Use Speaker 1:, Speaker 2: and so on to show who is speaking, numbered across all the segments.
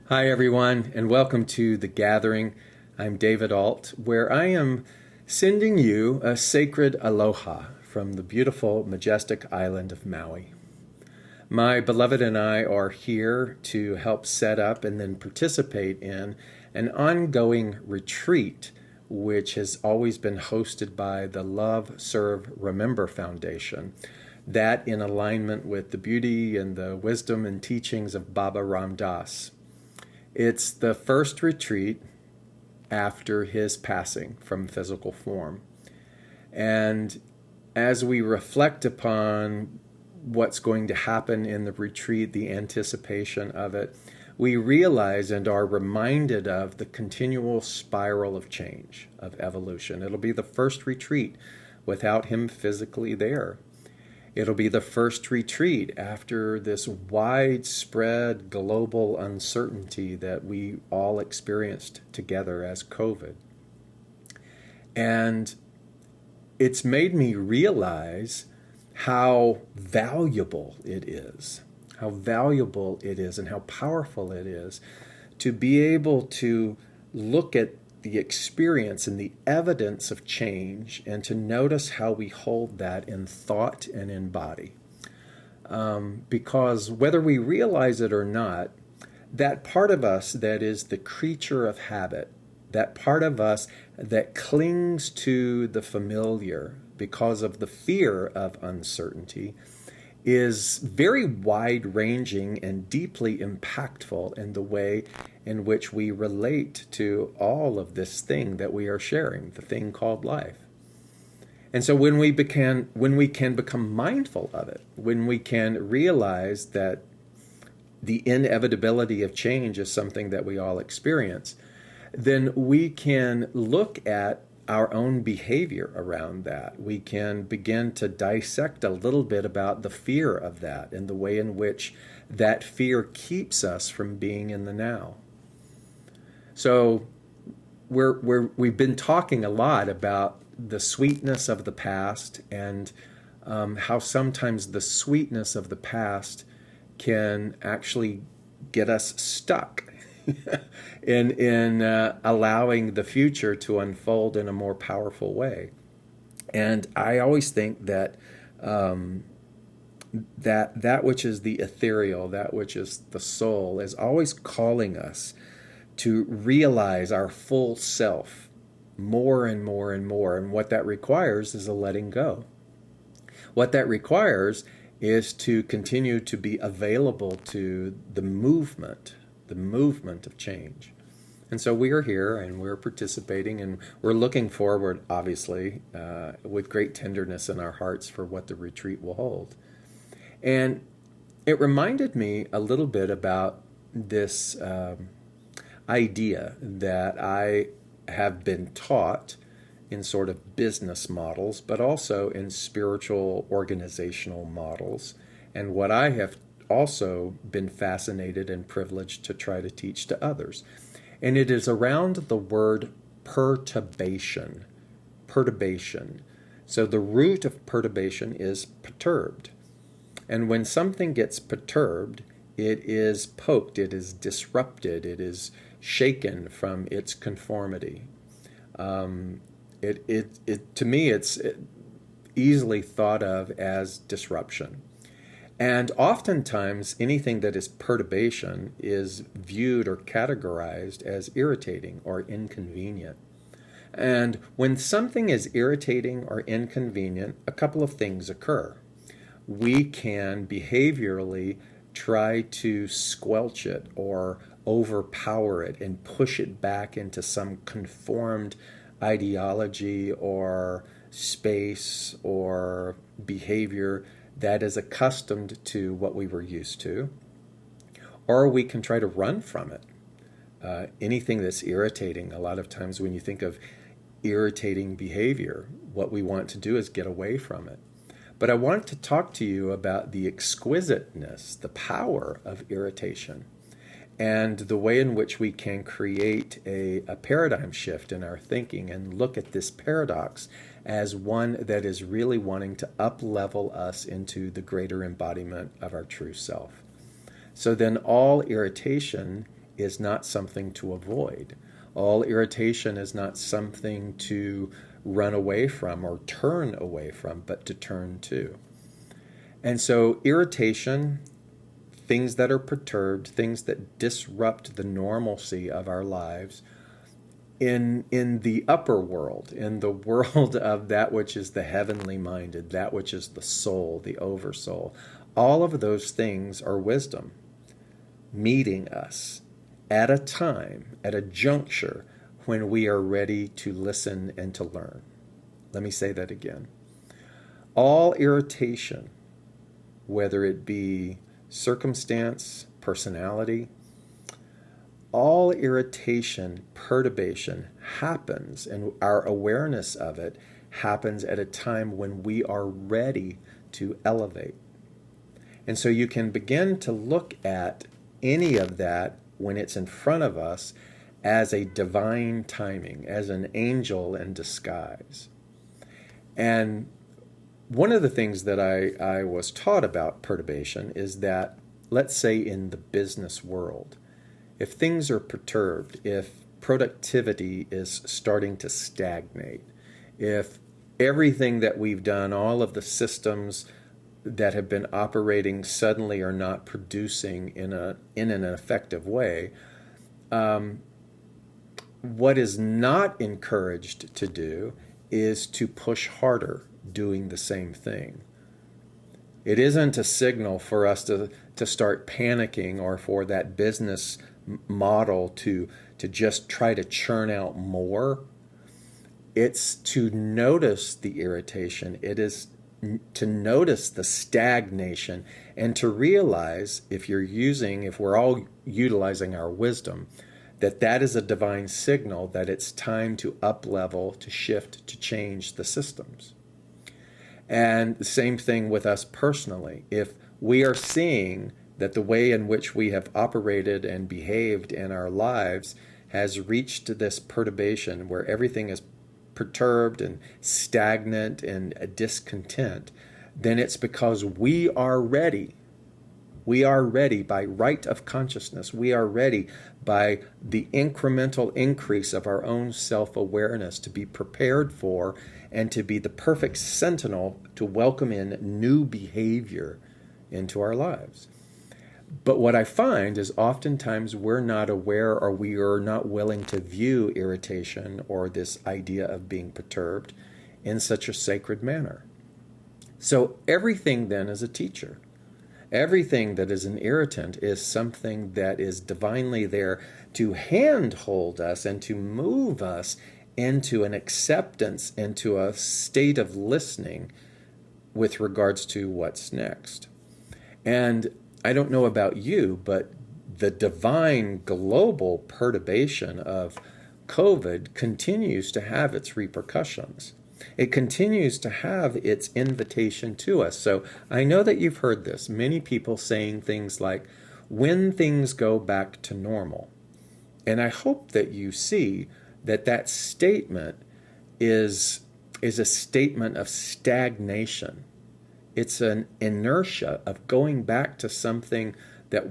Speaker 1: Hi, everyone, and welcome to The Gathering. I'm David Ault, where I am sending you a sacred aloha from the beautiful, majestic island of Maui. My beloved and I are here to help set up and then participate in an ongoing retreat, which has always been hosted by the Love, Serve, Remember Foundation. That in alignment with the beauty and the wisdom and teachings of Baba Ram Dass. It's the first retreat after his passing from physical form. And as we reflect upon what's going to happen in the retreat, the anticipation of it, we realize and are reminded of the continual spiral of change, of evolution. It'll be the first retreat without him physically there. It'll be the first retreat after this widespread global uncertainty that we all experienced together as COVID. And it's made me realize how valuable it is, and how powerful it is to be able to look at the experience and the evidence of change and to notice how we hold that in thought and in body. Because whether we realize it or not, that part of us that is the creature of habit, that part of us that clings to the familiar because of the fear of uncertainty, is very wide-ranging and deeply impactful in the way in which we relate to all of this thing that we are sharing, the thing called life. And so when we can become mindful of it, when we can realize that the inevitability of change is something that we all experience, then we can look at our own behavior around that. We can begin to dissect a little bit about the fear of that and the way in which that fear keeps us from being in the now. So we've been talking a lot about the sweetness of the past and how sometimes the sweetness of the past can actually get us stuck in allowing the future to unfold in a more powerful way. And I always think that that which is the ethereal, that which is the soul, is always calling us to realize our full self more and more and more. And what that requires is a letting go. What that requires is to continue to be available to the movement of change. And so we are here and we're participating and we're looking forward, obviously, with great tenderness in our hearts for what the retreat will hold. And it reminded me a little bit about this idea that I have been taught in sort of business models, but also in spiritual organizational models, and what I have also been fascinated and privileged to try to teach to others. And it is around the word perturbation. Perturbation. So the root of perturbation is perturbed. And when something gets perturbed, it is poked, it is disrupted, it is shaken from its conformity. To me, it's easily thought of as disruption. And oftentimes, anything that is perturbation is viewed or categorized as irritating or inconvenient. And when something is irritating or inconvenient, a couple of things occur. We can behaviorally try to squelch it or overpower it and push it back into some conformed ideology or space or behavior that is accustomed to what we were used to, or we can try to run from it. Anything that's irritating, a lot of times when you think of irritating behavior, what we want to do is get away from it. But I want to talk to you about the exquisiteness, the power of irritation, and the way in which we can create a paradigm shift in our thinking and look at this paradox as one that is really wanting to up-level us into the greater embodiment of our true self. So then all irritation is not something to avoid. All irritation is not something to run away from or turn away from, but to turn to. And so irritation, things that are perturbed, things that disrupt the normalcy of our lives, in the upper world, in the world of that which is the heavenly minded, that which is the soul, the oversoul, all of those things are wisdom meeting us at a time, at a juncture when we are ready to listen and to learn. Let me say that again. All irritation, whether it be circumstance, personality, all irritation, perturbation happens, and our awareness of it happens at a time when we are ready to elevate. And so you can begin to look at any of that when it's in front of us as a divine timing, as an angel in disguise. And one of the things that I was taught about perturbation is that, let's say in the business world, if things are perturbed, if productivity is starting to stagnate, if everything that we've done, all of the systems that have been operating suddenly are not producing in an effective way, what is not encouraged to do is to push harder doing the same thing. It isn't a signal for us to start panicking or for that business model to just try to churn out more. It's to notice the irritation. It is to notice the stagnation and to realize, if we're all utilizing our wisdom, that is a divine signal that it's time to up level, to shift, to change the systems. And the same thing with us personally. If we are seeing that the way in which we have operated and behaved in our lives has reached this perturbation where everything is perturbed and stagnant and discontent, then it's because we are ready. We are ready by right of consciousness. We are ready by the incremental increase of our own self-awareness to be prepared for and to be the perfect sentinel to welcome in new behavior into our lives. But what I find is oftentimes we're not aware, or we are not willing to view irritation or this idea of being perturbed in such a sacred manner. So everything then is a teacher. Everything that is an irritant is something that is divinely there to handhold us and to move us into an acceptance, into a state of listening with regards to what's next. And I don't know about you, but the divine global perturbation of COVID continues to have its repercussions. It continues to have its invitation to us. So I know that you've heard this. Many people saying things like, when things go back to normal. And I hope that you see that statement is a statement of stagnation. It's an inertia of going back to something that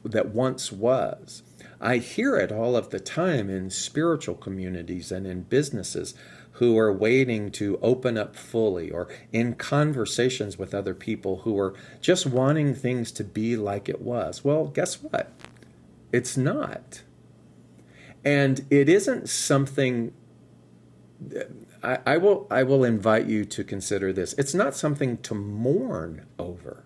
Speaker 1: once was. I hear it all of the time in spiritual communities and in businesses who are waiting to open up fully, or in conversations with other people who are just wanting things to be like it was. Well, guess what? It's not. And it isn't something... I will invite you to consider this. It's not something to mourn over.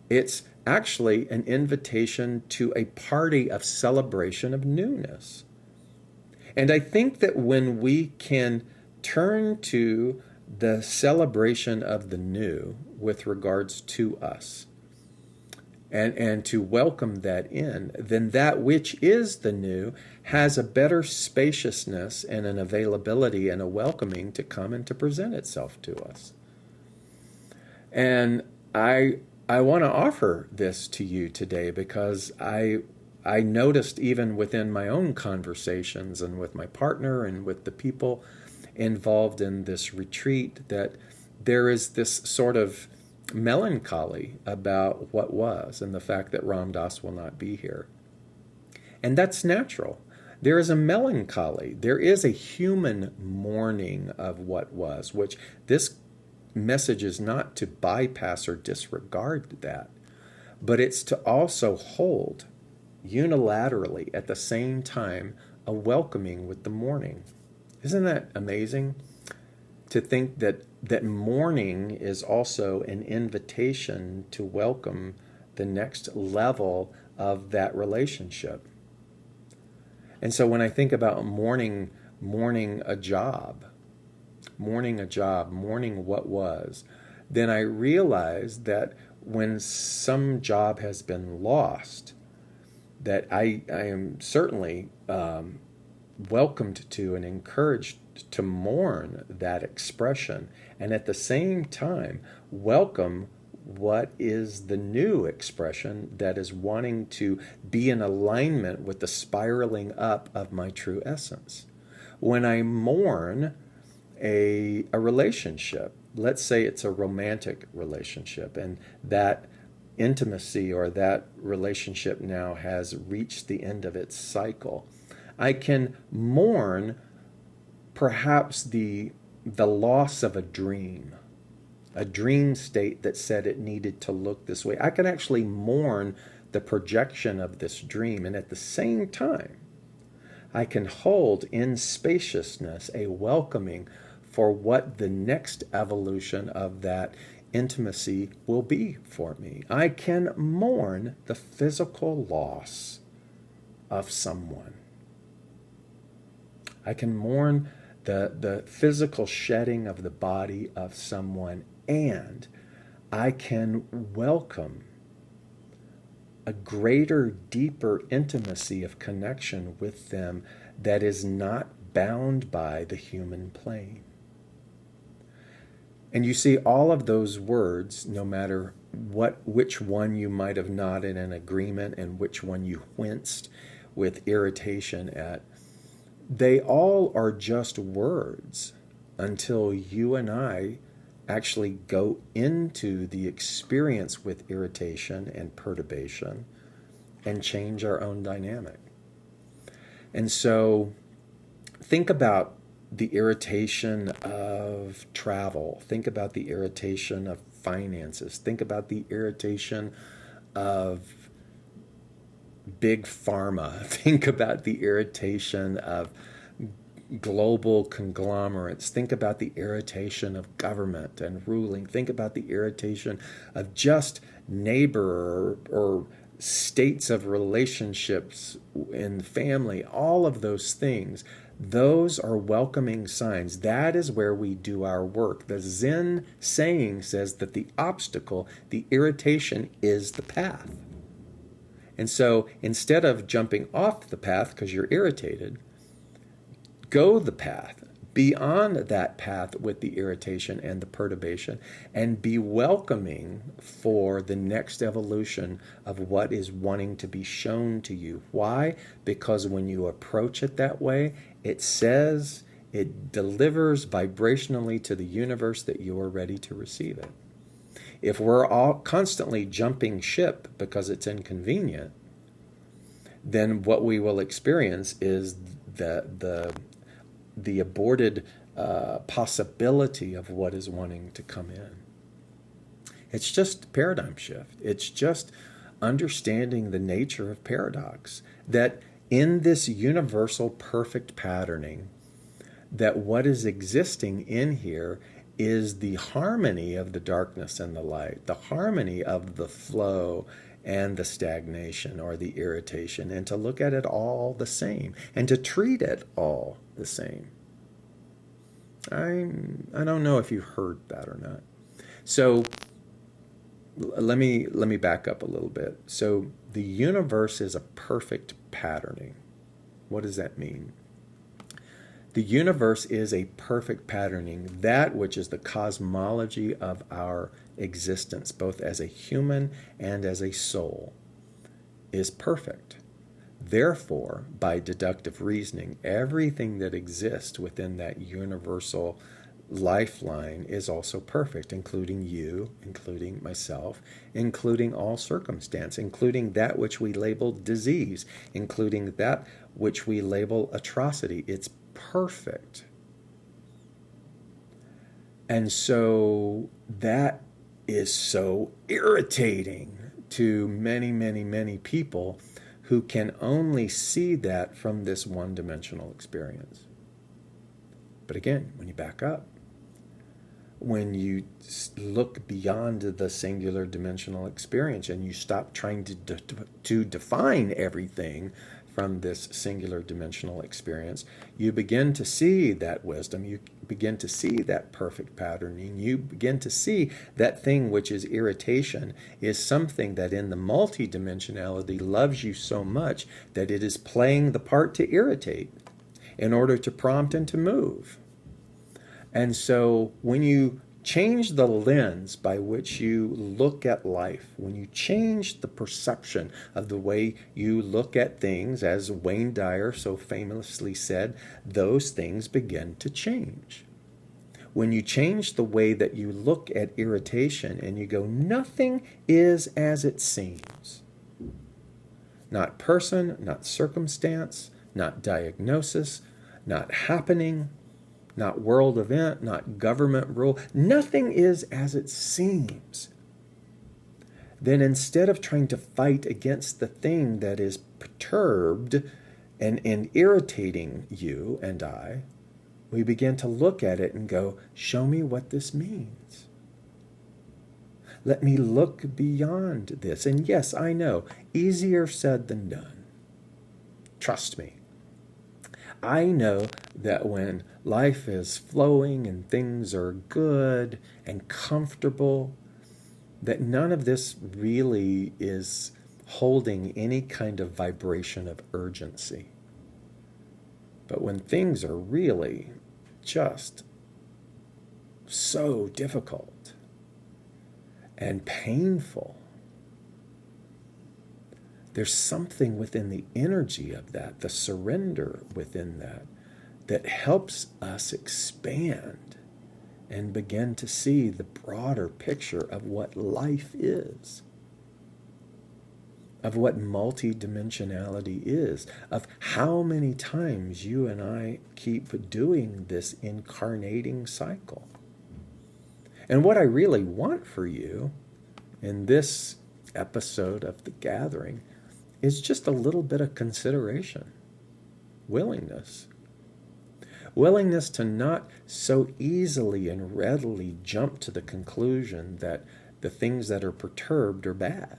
Speaker 1: It's actually an invitation to a party of celebration of newness. And I think that when we can turn to the celebration of the new with regards to us, and to welcome that in, then that which is the new has a better spaciousness and an availability and a welcoming to come and to present itself to us. And I want to offer this to you today because I noticed even within my own conversations and with my partner and with the people involved in this retreat that there is this sort of melancholy about what was and the fact that Ram Dass will not be here. And that's natural. There is a melancholy. There is a human mourning of what was, which this message is not to bypass or disregard that, but it's to also hold unilaterally at the same time a welcoming with the mourning. Isn't that amazing? To think that mourning is also an invitation to welcome the next level of that relationship. And so when I think about mourning a job, mourning what was, then I realize that when some job has been lost, that I am certainly welcomed to and encouraged to mourn that expression, and at the same time welcome what is the new expression that is wanting to be in alignment with the spiraling up of my true essence. When I mourn a relationship, let's say it's a romantic relationship, and that intimacy or that relationship now has reached the end of its cycle, I can mourn perhaps the loss of a dream state that said it needed to look this way. I can actually mourn the projection of this dream, and at the same time, I can hold in spaciousness a welcoming for what the next evolution of that intimacy will be for me. I can mourn the physical loss of someone. I can mourn the physical shedding of the body of someone, and I can welcome a greater, deeper intimacy of connection with them that is not bound by the human plane. And you see, all of those words, no matter which one you might have nodded in agreement and which one you winced with irritation at, they all are just words until you and I actually go into the experience with irritation and perturbation and change our own dynamic. And so think about the irritation of travel. Think about the irritation of finances. Think about the irritation of big pharma. Think about the irritation of global conglomerates. Think about the irritation of government and ruling. Think about the irritation of just neighbor or states of relationships in family. All of those things, those are welcoming signs. That is where we do our work. The Zen saying says that the obstacle, the irritation, is the path. And so instead of jumping off the path because you're irritated, go the path, be on that path with the irritation and the perturbation, and be welcoming for the next evolution of what is wanting to be shown to you. Why? Because when you approach it that way, it says, it delivers vibrationally to the universe that you are ready to receive it. If we're all constantly jumping ship because it's inconvenient, then what we will experience is the aborted possibility of what is wanting to come in. It's just paradigm shift. It's just understanding the nature of paradox, that in this universal perfect patterning, that what is existing in here is the harmony of the darkness and the light, the harmony of the flow and the stagnation or the irritation, and to look at it all the same and to treat it all the same. I don't know if you heard that or not. So let me back up a little bit. So the universe is a perfect patterning. What does that mean? The universe is a perfect patterning, that which is the cosmology of our existence, both as a human and as a soul, is perfect. Therefore, by deductive reasoning, everything that exists within that universal lifeline is also perfect, including you, including myself, including all circumstance, including that which we label disease, including that which we label atrocity. It's perfect. And so that is so irritating to many, many, many people who can only see that from this one-dimensional experience. But again, when you back up, when you look beyond the singular dimensional experience and you stop trying to define everything from this singular dimensional experience, you begin to see that wisdom, you begin to see that perfect patterning, you begin to see that thing which is irritation is something that in the multidimensionality loves you so much that it is playing the part to irritate in order to prompt and to move. And so when you change the lens by which you look at life, when you change the perception of the way you look at things, as Wayne Dyer so famously said, those things begin to change. When you change the way that you look at irritation and you go, nothing is as it seems. Not person, not circumstance, not diagnosis, not happening, not world event, not government rule. Nothing is as it seems. Then instead of trying to fight against the thing that is perturbed and irritating you and I, we begin to look at it and go, show me what this means. Let me look beyond this. And yes, I know, easier said than done. Trust me. I know that when life is flowing and things are good and comfortable, that none of this really is holding any kind of vibration of urgency. But when things are really just so difficult and painful, there's something within the energy of that, the surrender within that, that helps us expand and begin to see the broader picture of what life is, of what multidimensionality is, of how many times you and I keep doing this incarnating cycle. And what I really want for you in this episode of The Gathering is just a little bit of consideration, willingness. Willingness to not so easily and readily jump to the conclusion that the things that are perturbed are bad.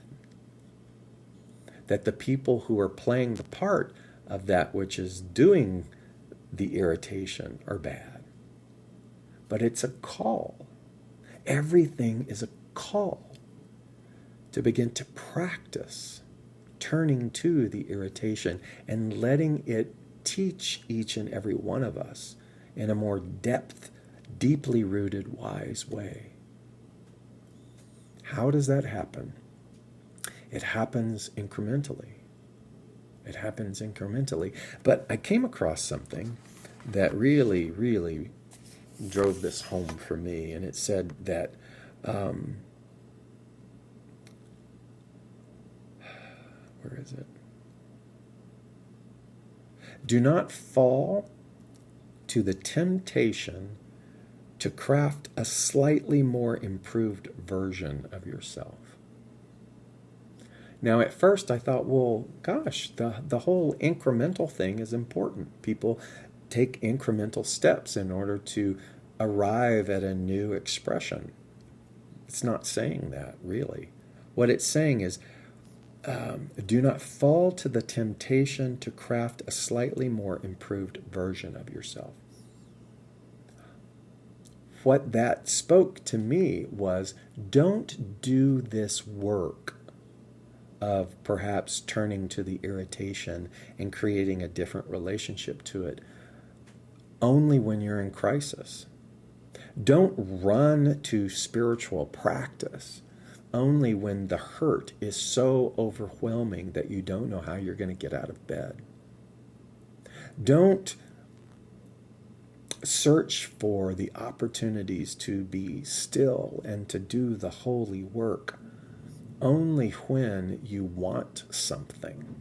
Speaker 1: That the people who are playing the part of that which is doing the irritation are bad. But it's a call. Everything is a call to begin to practice turning to the irritation and letting it teach each and every one of us in a more deeply rooted, wise way. How does that happen? It happens incrementally. It happens incrementally. But I came across something that really, really drove this home for me, and it said that where is it? Do not fall to the temptation to craft a slightly more improved version of yourself. Now, at first I thought, well, gosh, the whole incremental thing is important. People take incremental steps in order to arrive at a new expression. It's not saying that, really. What it's saying is, do not fall to the temptation to craft a slightly more improved version of yourself. What that spoke to me was, don't do this work of perhaps turning to the irritation and creating a different relationship to it only when you're in crisis. Don't run to spiritual practice only when the hurt is so overwhelming that you don't know how you're going to get out of bed. Don't Search for the opportunities to be still and to do the holy work only when you want something.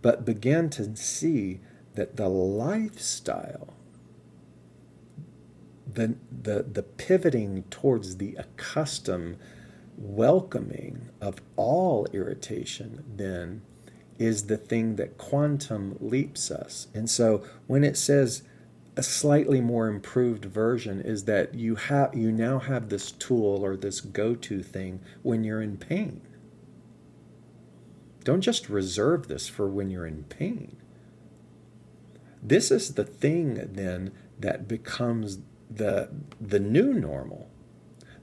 Speaker 1: But begin to see that the lifestyle, the pivoting towards the accustomed welcoming of all irritation then is the thing that quantum leaps us. And so when it says a slightly more improved version is that you now have this tool or this go-to thing when you're in pain. Don't just reserve this for when you're in pain. This is the thing then that becomes the new normal,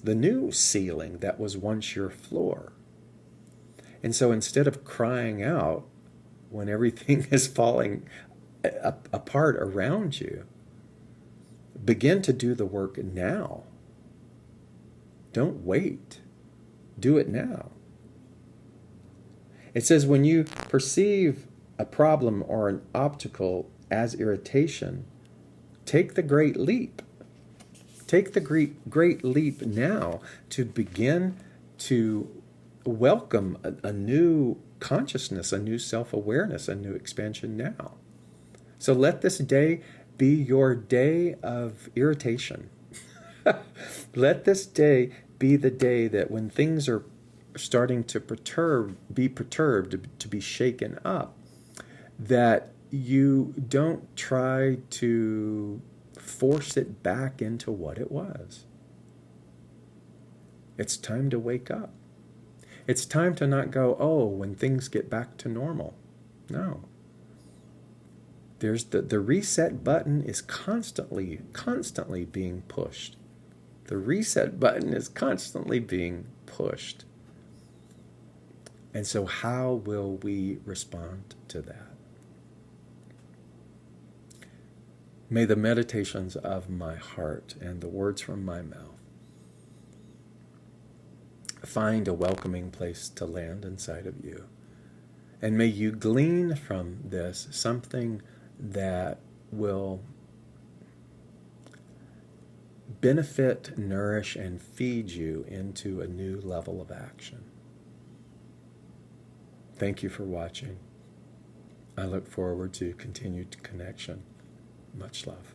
Speaker 1: the new ceiling that was once your floor. And so instead of crying out when everything is falling apart around you, begin to do the work now. Don't wait. Do it now. It says when you perceive a problem or an obstacle as irritation, take the great leap. Take the great leap now to begin to welcome a new consciousness, a new self-awareness, a new expansion now. So let this day be your day of irritation. Let this day be the day that when things are starting to be perturbed, to be shaken up, that you don't try to force it back into what it was. It's time to wake up. It's time to not go, oh, when things get back to normal. No. There's the reset button is constantly being pushed. The reset button is constantly being pushed. And so how will we respond to that? May the meditations of my heart and the words from my mouth find a welcoming place to land inside of you. And may you glean from this something that will benefit, nourish, and feed you into a new level of action. Thank you for watching. I look forward to continued connection. Much love.